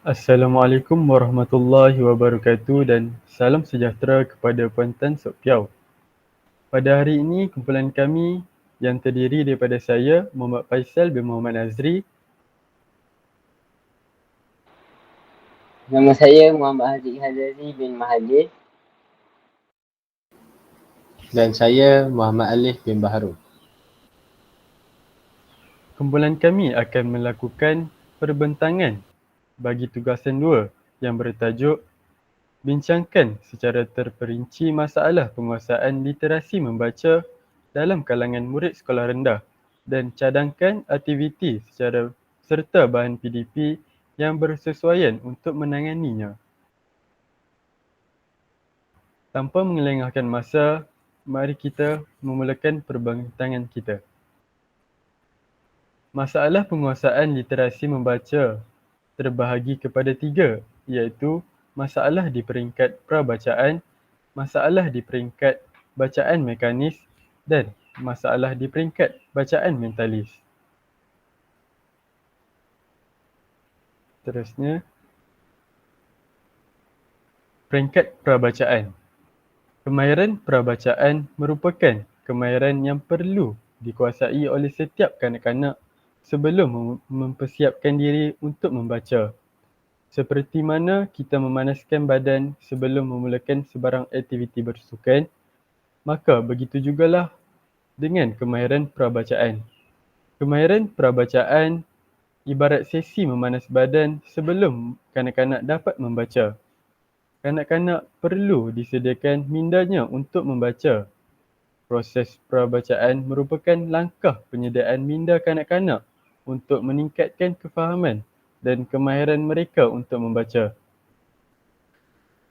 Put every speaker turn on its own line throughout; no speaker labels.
Assalamualaikum warahmatullahi wabarakatuh dan salam sejahtera kepada Puan Tan Sok Piao. Pada hari ini, kumpulan kami yang terdiri daripada saya, Muhammad Faisal bin Muhammad Nazri,
Nama saya Muhammad Haziq Hazazi bin Mahathir.
Dan saya Muhammad Alif bin Baharul.
kumpulan kami akan melakukan perbentangan bagi tugasan 2 yang bertajuk bincangkan secara terperinci masalah penguasaan literasi membaca dalam kalangan murid sekolah rendah dan cadangkan aktiviti serta bahan PDP yang bersesuaian untuk menanganinya. Tanpa mengelengahkan masa, mari kita memulakan perbincangan kita. Masalah penguasaan literasi membaca terbahagi kepada 3, iaitu masalah di peringkat prabacaan, masalah di peringkat bacaan mekanis dan masalah di peringkat bacaan mentalis. Terusnya, peringkat prabacaan. Kemahiran prabacaan merupakan kemahiran yang perlu dikuasai oleh setiap kanak-kanak sebelum mempersiapkan diri untuk membaca. Seperti mana kita memanaskan badan sebelum memulakan sebarang aktiviti bersukan, maka begitu jugalah dengan kemahiran prabacaan. Kemahiran prabacaan ibarat sesi memanas badan sebelum kanak-kanak dapat membaca. Kanak-kanak perlu disediakan mindanya untuk membaca. Proses prabacaan merupakan langkah penyediaan minda kanak-kanak untuk meningkatkan kefahaman dan kemahiran mereka untuk membaca.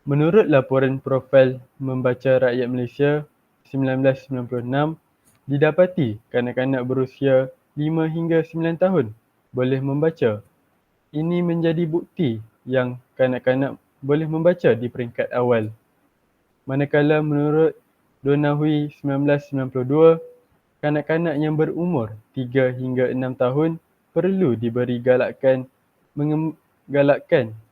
Menurut laporan Profil Membaca Rakyat Malaysia 1996, didapati kanak-kanak berusia 5 hingga 9 tahun boleh membaca. Ini menjadi bukti yang kanak-kanak boleh membaca di peringkat awal. Manakala menurut Donna Hui 1992, kanak-kanak yang berumur 3 hingga 6 tahun perlu diberi galakkan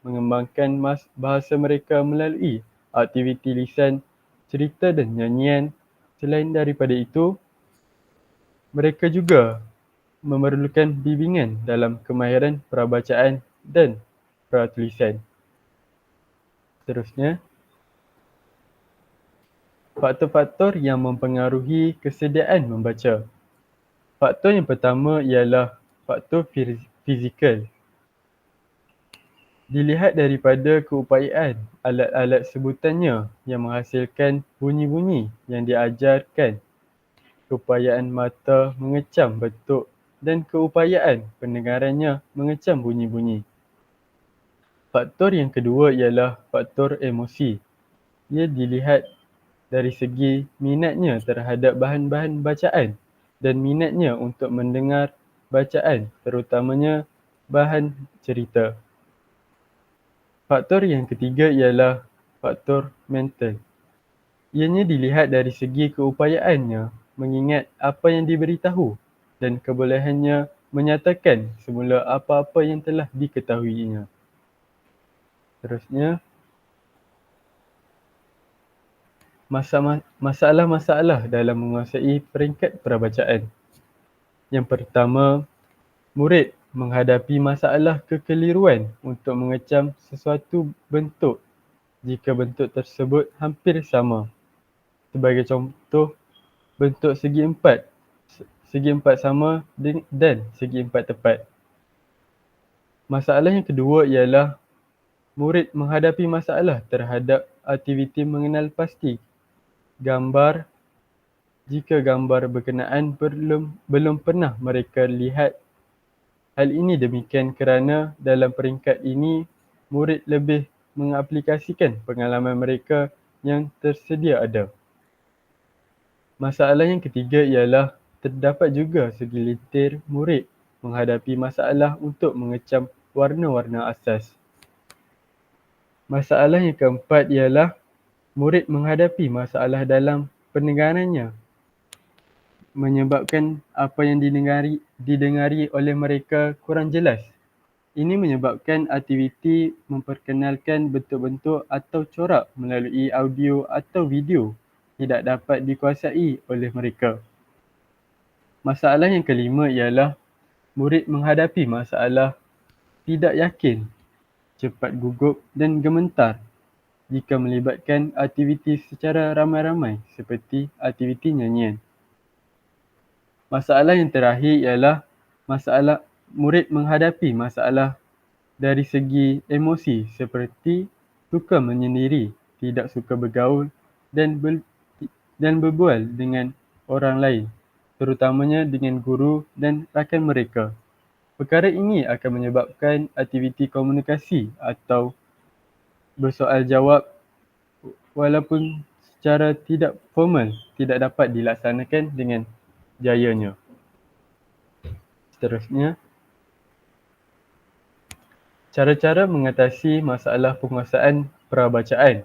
mengembangkan bahasa mereka melalui aktiviti lisan, cerita dan nyanyian. Selain daripada itu, mereka juga memerlukan bimbingan dalam kemahiran prabacaan dan pratulisan. Seterusnya, faktor-faktor yang mempengaruhi kesediaan membaca. Faktor yang pertama ialah faktor fizikal. Dilihat daripada keupayaan alat-alat sebutannya yang menghasilkan bunyi-bunyi yang diajarkan, keupayaan mata mengecam bentuk dan keupayaan pendengarannya mengecam bunyi-bunyi. Faktor yang kedua ialah faktor emosi. Ia dilihat dari segi minatnya terhadap bahan-bahan bacaan dan minatnya untuk mendengar bacaan, terutamanya bahan cerita. Faktor yang ketiga ialah faktor mental. Ianya dilihat dari segi keupayaannya mengingat apa yang diberitahu dan kebolehannya menyatakan semula apa-apa yang telah diketahuinya. Terusnya, masalah-masalah dalam menguasai peringkat perabacaan. Yang pertama, murid menghadapi masalah kekeliruan untuk mengecam sesuatu bentuk jika bentuk tersebut hampir sama. Sebagai contoh, bentuk segi empat sama dan segi empat tepat. Masalah yang kedua ialah murid menghadapi masalah terhadap aktiviti mengenal pasti gambar jika gambar berkenaan belum pernah mereka lihat. Hal ini demikian kerana dalam peringkat ini, murid lebih mengaplikasikan pengalaman mereka yang tersedia ada. Masalah yang ketiga ialah terdapat juga segelintir murid menghadapi masalah untuk mengecam warna-warna asas. Masalah yang keempat ialah murid menghadapi masalah dalam pendengarannya menyebabkan apa yang didengari oleh mereka kurang jelas. Ini menyebabkan aktiviti memperkenalkan bentuk-bentuk atau corak melalui audio atau video tidak dapat dikuasai oleh mereka. Masalah yang kelima ialah murid menghadapi masalah tidak yakin, cepat gugup dan gemetar jika melibatkan aktiviti secara ramai-ramai seperti aktiviti nyanyian. Masalah yang terakhir ialah masalah murid menghadapi masalah dari segi emosi seperti suka menyendiri, tidak suka bergaul dan berbual dengan orang lain, terutamanya dengan guru dan rakan mereka. Perkara ini akan menyebabkan aktiviti komunikasi atau bersoal jawab walaupun secara tidak formal tidak dapat dilaksanakan dengan jayanya. Seterusnya, cara-cara mengatasi masalah penguasaan perabacaan.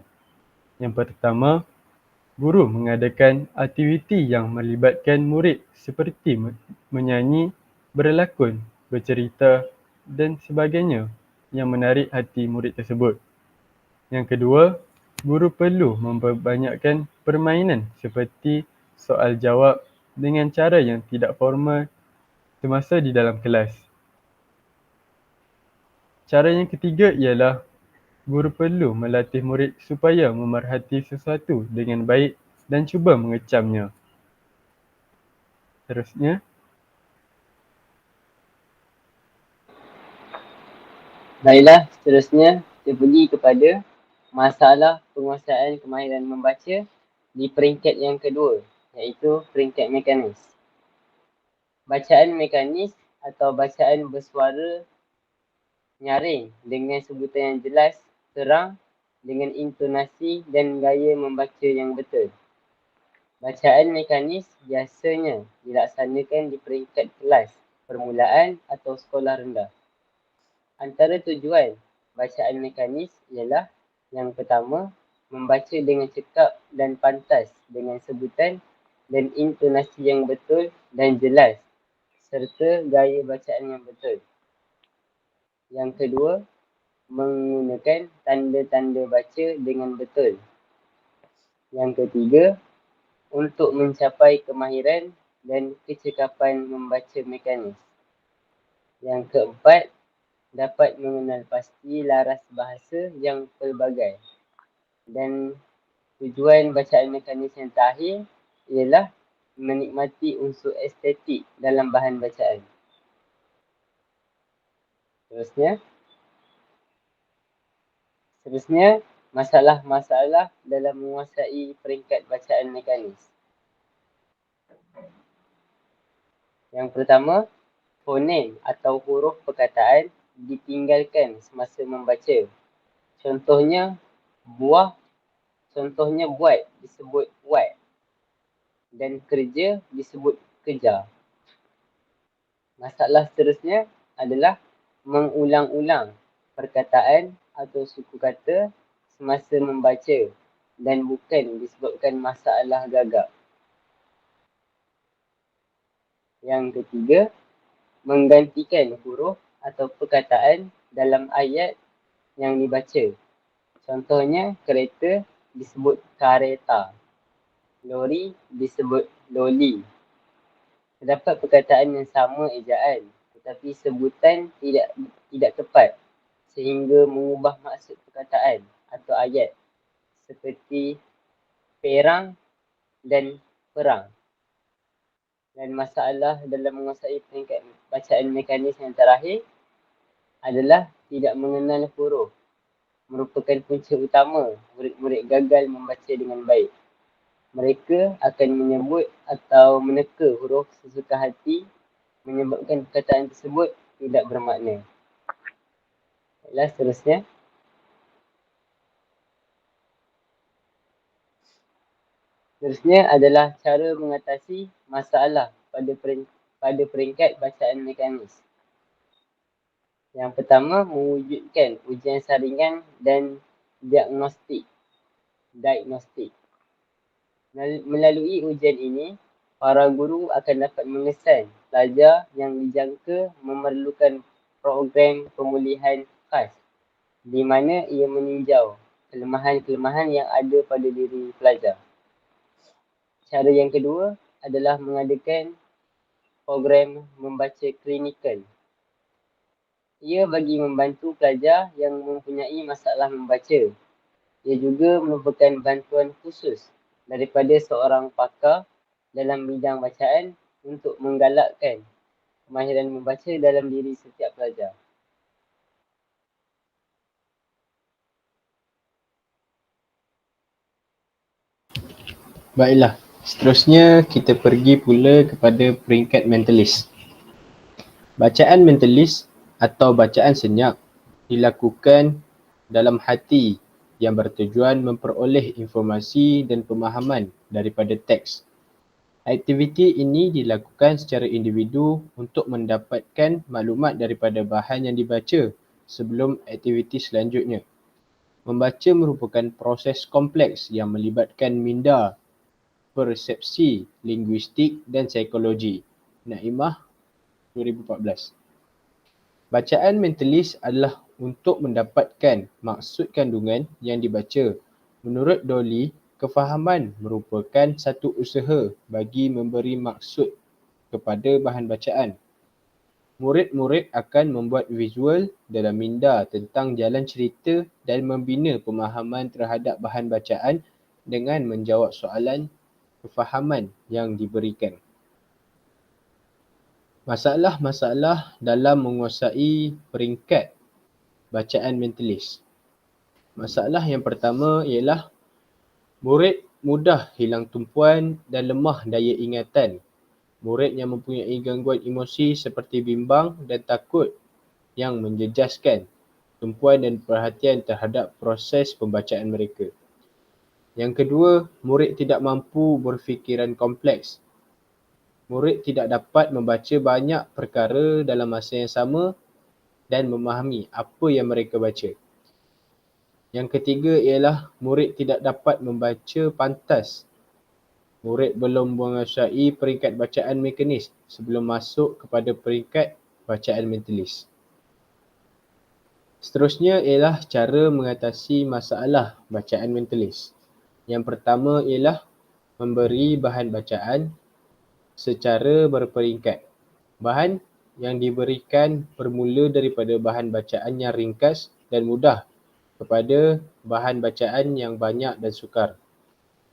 Yang pertama, guru mengadakan aktiviti yang melibatkan murid seperti menyanyi, berlakon, bercerita dan sebagainya yang menarik hati murid tersebut. Yang kedua, guru perlu memperbanyakkan permainan seperti soal jawab dengan cara yang tidak formal semasa di dalam kelas. Cara yang ketiga ialah guru perlu melatih murid supaya memerhati sesuatu dengan baik dan cuba mengecamnya. Seterusnya,
Baiklah, seterusnya kita pergi kepada masalah penguasaan kemahiran membaca di peringkat yang kedua, iaitu peringkat mekanis. Bacaan mekanis atau bacaan bersuara nyaring dengan sebutan yang jelas, terang, dengan intonasi dan gaya membaca yang betul. Bacaan mekanis biasanya dilaksanakan di peringkat kelas permulaan atau sekolah rendah. Antara tujuan bacaan mekanis ialah yang pertama, membaca dengan cekap dan pantas dengan sebutan dan intonasi yang betul dan jelas serta gaya bacaan yang betul. Yang kedua, menggunakan tanda-tanda baca dengan betul. Yang ketiga, untuk mencapai kemahiran dan kecekapan membaca mekanis. Yang keempat, dapat mengenal pasti laras bahasa yang pelbagai. Dan tujuan bacaan mekanis yang terakhir ialah menikmati unsur estetik dalam bahan bacaan. Seterusnya, masalah-masalah dalam menguasai peringkat bacaan mekanis. Yang pertama, fonem atau huruf perkataan ditinggalkan semasa membaca. Contohnya buat disebut buat dan kerja disebut kerja. Masalah seterusnya adalah mengulang-ulang perkataan atau suku kata semasa membaca dan bukan disebabkan masalah gagap. Yang ketiga, menggantikan huruf atau perkataan dalam ayat yang dibaca. Contohnya, kereta disebut kareta, lori disebut loli. Terdapat perkataan yang sama ejaan, tetapi sebutan tidak tepat sehingga mengubah maksud perkataan atau ayat seperti perang dan perang. Dan masalah dalam menguasai peringkat bacaan mekanis yang terakhir adalah tidak mengenal huruf. Merupakan punca utama murid-murid gagal membaca dengan baik. Mereka akan menyebut atau meneka huruf sesuka hati menyebabkan perkataan tersebut tidak bermakna. Baiklah, seterusnya. Seterusnya adalah cara mengatasi masalah pada peringkat bacaan mekanis. Yang pertama, mewujudkan ujian saringan dan diagnostik. Melalui ujian ini, para guru akan dapat mengesan pelajar yang dijangka memerlukan program pemulihan khas di mana ia meninjau kelemahan-kelemahan yang ada pada diri pelajar. Cara yang kedua adalah mengadakan program membaca klinikal. Ia bagi membantu pelajar yang mempunyai masalah membaca. Ia juga merupakan bantuan khusus daripada seorang pakar dalam bidang bacaan untuk menggalakkan kemahiran membaca dalam diri setiap pelajar.
Baiklah, seterusnya kita pergi pula kepada peringkat mentalis. Bacaan mentalis atau bacaan senyap dilakukan dalam hati yang bertujuan memperoleh informasi dan pemahaman daripada teks. Aktiviti ini dilakukan secara individu untuk mendapatkan maklumat daripada bahan yang dibaca sebelum aktiviti selanjutnya. Membaca merupakan proses kompleks yang melibatkan minda, persepsi, linguistik dan psikologi. Naimah 2014. Bacaan mentalis adalah untuk mendapatkan maksud kandungan yang dibaca. Menurut Dolly, kefahaman merupakan satu usaha bagi memberi maksud kepada bahan bacaan. Murid-murid akan membuat visual dalam minda tentang jalan cerita dan membina pemahaman terhadap bahan bacaan dengan menjawab soalan kefahaman yang diberikan. Masalah-masalah dalam menguasai peringkat bacaan mentalis. Masalah yang pertama ialah murid mudah hilang tumpuan dan lemah daya ingatan. Murid yang mempunyai gangguan emosi seperti bimbang dan takut yang menjejaskan tumpuan dan perhatian terhadap proses pembacaan mereka. Yang kedua, murid tidak mampu berfikiran kompleks. Murid tidak dapat membaca banyak perkara dalam masa yang sama dan memahami apa yang mereka baca. Yang ketiga ialah murid tidak dapat membaca pantas. Murid belum menguasai peringkat bacaan mekanis sebelum masuk kepada peringkat bacaan mentalis. Seterusnya ialah cara mengatasi masalah bacaan mentalis. Yang pertama ialah memberi bahan bacaan secara berperingkat. Bahan yang diberikan bermula daripada bahan bacaan yang ringkas dan mudah kepada bahan bacaan yang banyak dan sukar.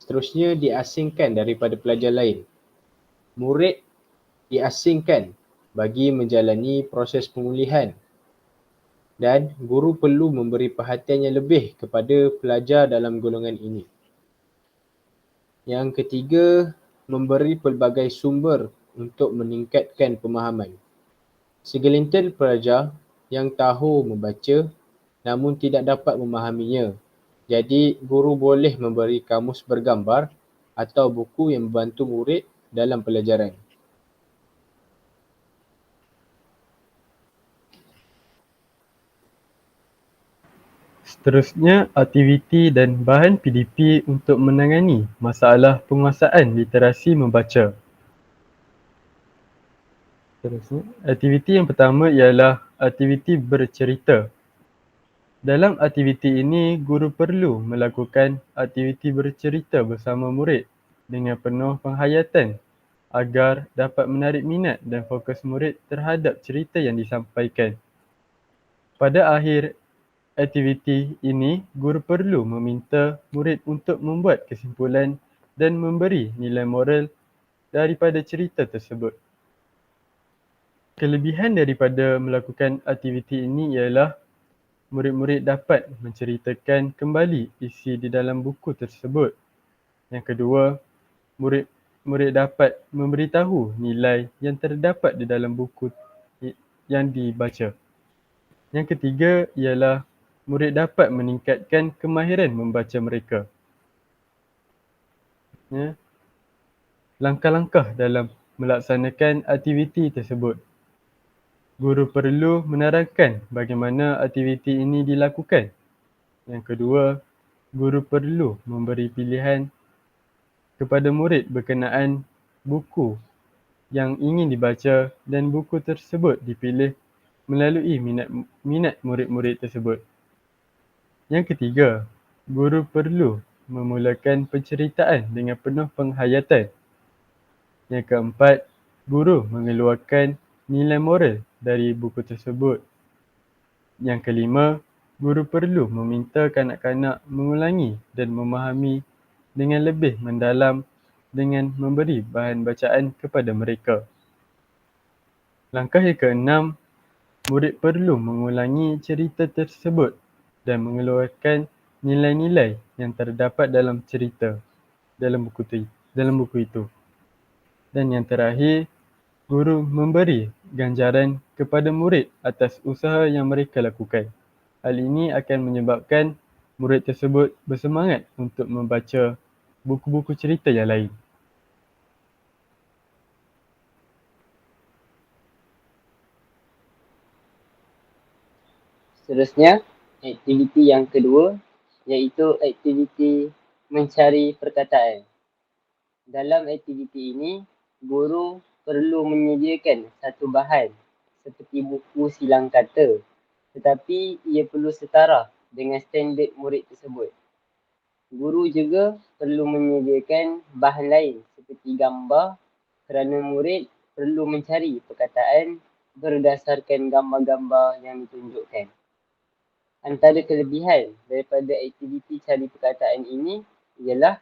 Seterusnya diasingkan daripada pelajar lain. Murid diasingkan bagi menjalani proses pemulihan dan guru perlu memberi perhatian yang lebih kepada pelajar dalam golongan ini. Yang ketiga, memberi pelbagai sumber untuk meningkatkan pemahaman. Segelintir pelajar yang tahu membaca namun tidak dapat memahaminya. Jadi, guru boleh memberi kamus bergambar atau buku yang membantu murid dalam pelajaran.
Seterusnya, aktiviti dan bahan PDP untuk menangani masalah penguasaan literasi membaca. Seterusnya, aktiviti yang pertama ialah aktiviti bercerita. Dalam aktiviti ini, guru perlu melakukan aktiviti bercerita bersama murid dengan penuh penghayatan agar dapat menarik minat dan fokus murid terhadap cerita yang disampaikan. Pada akhir aktiviti ini, guru perlu meminta murid untuk membuat kesimpulan dan memberi nilai moral daripada cerita tersebut. Kelebihan daripada melakukan aktiviti ini ialah murid-murid dapat menceritakan kembali isi di dalam buku tersebut. Yang kedua, murid dapat memberitahu nilai yang terdapat di dalam buku yang dibaca. Yang ketiga ialah murid dapat meningkatkan kemahiran membaca mereka. Langkah-langkah dalam melaksanakan aktiviti tersebut. Guru perlu menerangkan bagaimana aktiviti ini dilakukan. Yang kedua, guru perlu memberi pilihan kepada murid berkenaan buku yang ingin dibaca dan buku tersebut dipilih melalui minat murid-murid tersebut. Yang ketiga, guru perlu memulakan penceritaan dengan penuh penghayatan. Yang keempat, guru mengeluarkan nilai moral dari buku tersebut. Yang kelima, guru perlu meminta kanak-kanak mengulangi dan memahami dengan lebih mendalam dengan memberi bahan bacaan kepada mereka. Langkah yang keenam, murid perlu mengulangi cerita tersebut dan mengeluarkan nilai-nilai yang terdapat dalam cerita dalam buku itu. Dan yang terakhir, guru memberi ganjaran kepada murid atas usaha yang mereka lakukan. Hal ini akan menyebabkan murid tersebut bersemangat untuk membaca buku-buku cerita yang lain.
Seterusnya, aktiviti yang kedua iaitu aktiviti mencari perkataan. Dalam aktiviti ini, guru perlu menyediakan satu bahan seperti buku silang kata, tetapi ia perlu setara dengan standard murid tersebut. Guru juga perlu menyediakan bahan lain seperti gambar kerana murid perlu mencari perkataan berdasarkan gambar-gambar yang ditunjukkan. Antara kelebihan daripada aktiviti cari perkataan ini ialah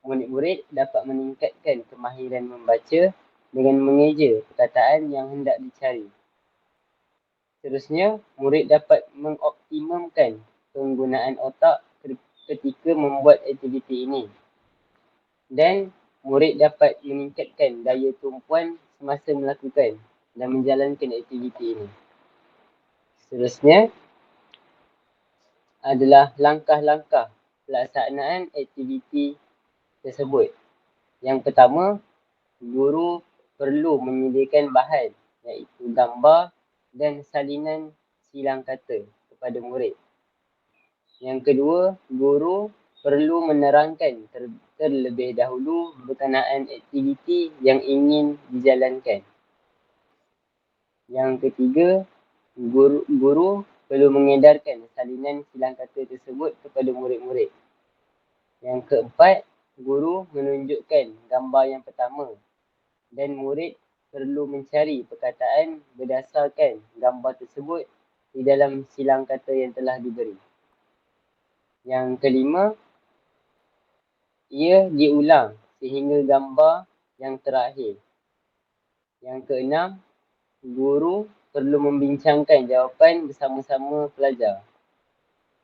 murid-murid dapat meningkatkan kemahiran membaca dengan mengeja perkataan yang hendak dicari. Seterusnya, murid dapat mengoptimumkan penggunaan otak ketika membuat aktiviti ini. Dan murid dapat meningkatkan daya tumpuan semasa melakukan dan menjalankan aktiviti ini. Seterusnya adalah langkah-langkah pelaksanaan aktiviti tersebut. Yang pertama, guru perlu menyediakan bahan iaitu gambar dan salinan silang kata kepada murid. Yang kedua, guru perlu menerangkan terlebih dahulu berkenaan aktiviti yang ingin dijalankan. Yang ketiga, guru perlu mengedarkan salinan silang kata tersebut kepada murid-murid. Yang keempat, guru menunjukkan gambar yang pertama dan murid perlu mencari perkataan berdasarkan gambar tersebut di dalam silang kata yang telah diberi. Yang kelima, ia diulang sehingga gambar yang terakhir. Yang keenam, guru perlu membincangkan jawapan bersama-sama pelajar.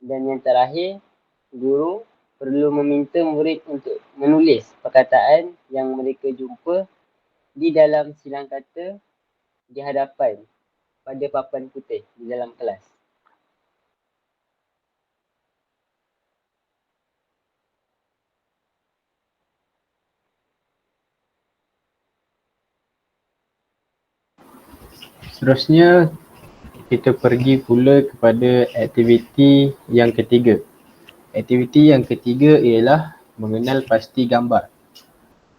Dan yang terakhir, guru perlu meminta murid untuk menulis perkataan yang mereka jumpa di dalam silang kata di hadapan pada papan putih di dalam kelas.
Seterusnya, kita pergi pula kepada aktiviti yang ketiga. Aktiviti yang ketiga ialah mengenal pasti gambar.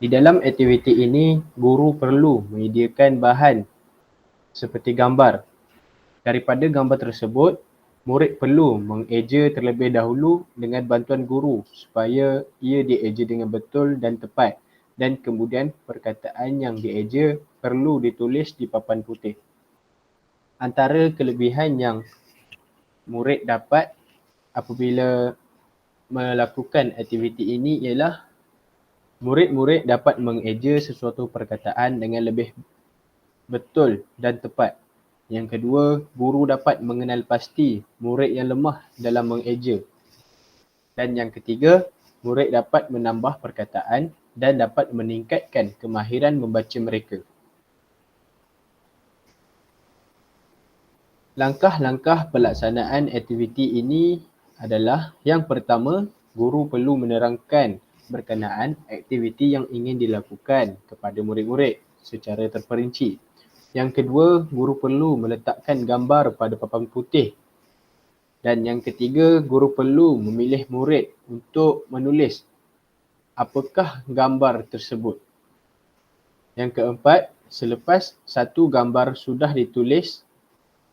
Di dalam aktiviti ini, guru perlu menyediakan bahan seperti gambar. Daripada gambar tersebut, murid perlu mengeja terlebih dahulu dengan bantuan guru supaya ia dieja dengan betul dan tepat, dan kemudian perkataan yang dieja perlu ditulis di papan putih. Antara kelebihan yang murid dapat apabila melakukan aktiviti ini ialah murid-murid dapat mengeja sesuatu perkataan dengan lebih betul dan tepat. Yang kedua, guru dapat mengenal pasti murid yang lemah dalam mengeja. Dan yang ketiga, murid dapat menambah perkataan dan dapat meningkatkan kemahiran membaca mereka. Langkah-langkah pelaksanaan aktiviti ini adalah yang pertama, guru perlu menerangkan berkenaan aktiviti yang ingin dilakukan kepada murid-murid secara terperinci. Yang kedua, guru perlu meletakkan gambar pada papan putih. Dan yang ketiga, guru perlu memilih murid untuk menulis apakah gambar tersebut. Yang keempat, selepas satu gambar sudah ditulis,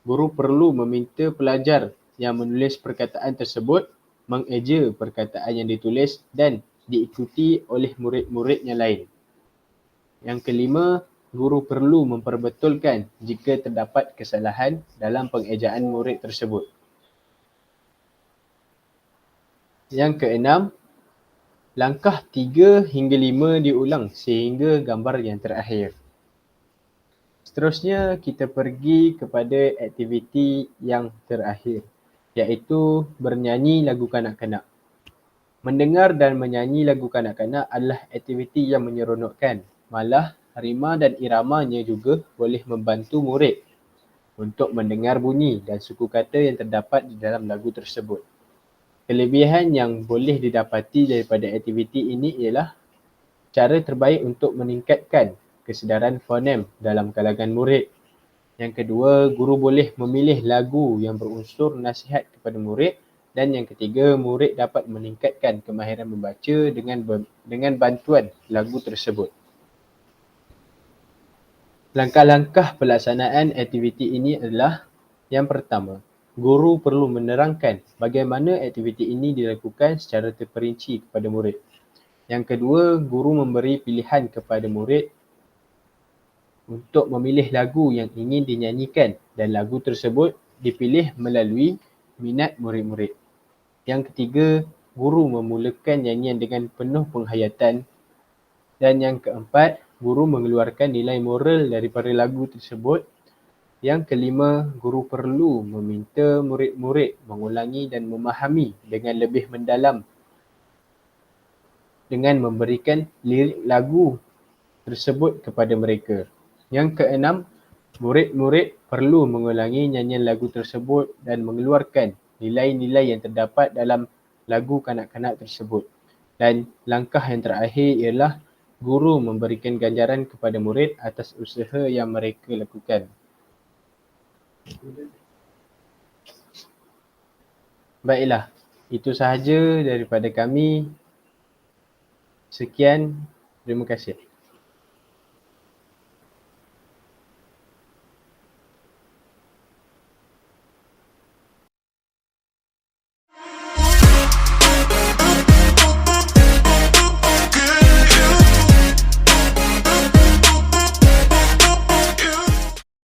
guru perlu meminta pelajar yang menulis perkataan tersebut mengeja perkataan yang ditulis dan diikuti oleh murid-murid yang lain. Yang kelima, guru perlu memperbetulkan jika terdapat kesalahan dalam pengejaan murid tersebut. Yang keenam, langkah 3 hingga 5 diulang sehingga gambar yang terakhir. Seterusnya, kita pergi kepada aktiviti yang terakhir, iaitu bernyanyi lagu kanak-kanak. Mendengar dan menyanyi lagu kanak-kanak adalah aktiviti yang menyeronokkan. Malah, rima dan iramanya juga boleh membantu murid untuk mendengar bunyi dan suku kata yang terdapat di dalam lagu tersebut. Kelebihan yang boleh didapati daripada aktiviti ini ialah cara terbaik untuk meningkatkan kesedaran fonem dalam kalangan murid. Yang kedua, guru boleh memilih lagu yang berunsur nasihat kepada murid. Dan yang ketiga, murid dapat meningkatkan kemahiran membaca dengan bantuan lagu tersebut. Langkah-langkah pelaksanaan aktiviti ini adalah: yang pertama, guru perlu menerangkan bagaimana aktiviti ini dilakukan secara terperinci kepada murid. Yang kedua, guru memberi pilihan kepada murid untuk memilih lagu yang ingin dinyanyikan dan lagu tersebut dipilih melalui minat murid-murid. Yang ketiga, guru memulakan nyanyian dengan penuh penghayatan. Dan yang keempat, guru mengeluarkan nilai moral daripada lagu tersebut. Yang kelima, guru perlu meminta murid-murid mengulangi dan memahami dengan lebih mendalam dengan memberikan lirik lagu tersebut kepada mereka. Yang keenam, murid-murid perlu mengulangi nyanyian lagu tersebut dan mengeluarkan nilai-nilai yang terdapat dalam lagu kanak-kanak tersebut. Dan langkah yang terakhir ialah guru memberikan ganjaran kepada murid atas usaha yang mereka lakukan. Baiklah, itu sahaja daripada kami. Sekian, terima kasih.